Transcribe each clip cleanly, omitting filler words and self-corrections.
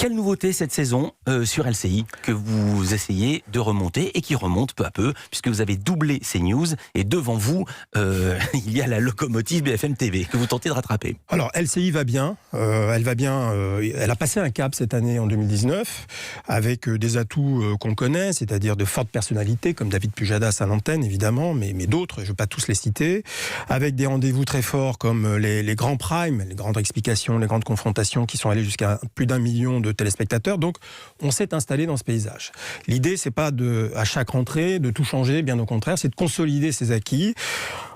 Quelle nouveauté cette saison sur LCI que vous essayez de remonter et qui remonte peu à peu, puisque vous avez doublé CNews et devant vous, il y a la locomotive BFM TV que vous tentez de rattraper. Alors LCI va bien, elle va bien, elle a passé un cap cette année en 2019 avec des atouts qu'on connaît, c'est-à-dire de fortes personnalités comme David Pujadas à l'antenne évidemment, mais d'autres, je ne vais pas tous les citer, avec des rendez-vous très forts comme les grands primes, les grandes explications, les grandes confrontations qui sont allées jusqu'à plus d'1 million de téléspectateurs. Donc on s'est installé dans ce paysage. L'idée, c'est pas à chaque rentrée de tout changer, bien au contraire, c'est de consolider ses acquis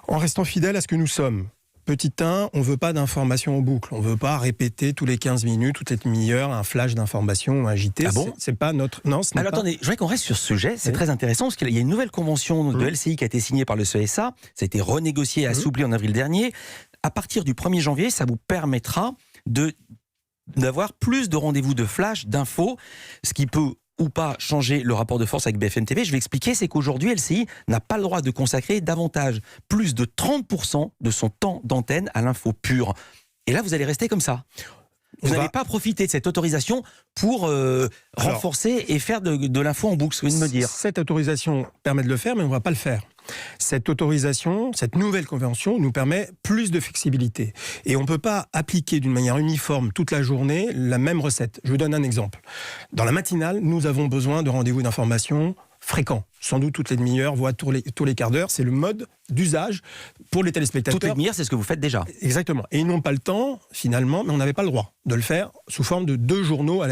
en restant fidèle à ce que nous sommes. Petit 1, on ne veut pas d'informations en boucle. On ne veut pas répéter tous les 15 minutes, toutes les demi-heures, un flash d'informations, un JT. Ah bon ? C'est pas notre... Non, ce n'est Alors pas... attendez, je voudrais qu'on reste sur ce sujet, c'est très intéressant, parce qu'il y a une nouvelle convention de LCI qui a été signée par le CSA, ça a été renégocié et assoupli en avril dernier. À partir du 1er janvier, ça vous permettra d'avoir plus de rendez-vous de flash, d'infos, ce qui peut ou pas changer le rapport de force avec BFM TV. Je vais expliquer, c'est qu'aujourd'hui, LCI n'a pas le droit de consacrer davantage, plus de 30% de son temps d'antenne à l'info pure. Et là, vous allez rester comme ça. Vous n'allez pas profiter de cette autorisation pour renforcer et faire de l'info en boucle, ce que vous venez de me dire. Cette autorisation permet de le faire, mais on ne va pas le faire. Cette autorisation, cette nouvelle convention nous permet plus de flexibilité. Et on ne peut pas appliquer d'une manière uniforme toute la journée la même recette. Je vous donne un exemple. Dans la matinale, nous avons besoin de rendez-vous d'information fréquents, sans doute toutes les demi-heures, voire tous les quarts d'heure. C'est le mode d'usage pour les téléspectateurs. Toutes les demi-heures, c'est ce que vous faites déjà. Exactement. Et ils n'ont pas le temps, finalement, mais on n'avait pas le droit de le faire sous forme de 2 journaux à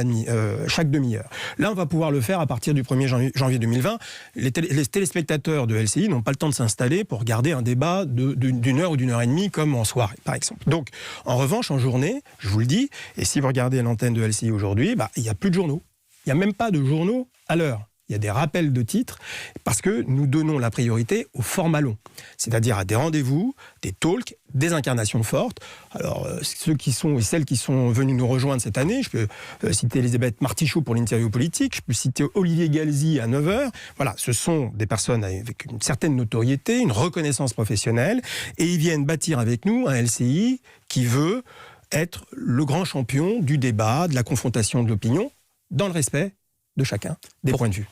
chaque demi-heure. Là, on va pouvoir le faire à partir du 1er janvier 2020. Les téléspectateurs de LCI n'ont pas le temps de s'installer pour regarder un débat d'une heure ou d'une heure et demie, comme en soirée, par exemple. Donc, en revanche, en journée, je vous le dis, et si vous regardez l'antenne de LCI aujourd'hui, il n'y a plus de journaux. Il n'y a même pas de journaux à l'heure. Il y a des rappels de titres parce que nous donnons la priorité au format long, c'est-à-dire à des rendez-vous, des talks, des incarnations fortes. Alors, ceux qui sont et celles qui sont venus nous rejoindre cette année, je peux citer Elisabeth Martichoux pour l'interview politique, je peux citer Olivier Galzi à 9h. Voilà, ce sont des personnes avec une certaine notoriété, une reconnaissance professionnelle, et ils viennent bâtir avec nous un LCI qui veut être le grand champion du débat, de la confrontation de l'opinion, dans le respect de chacun des points de vue.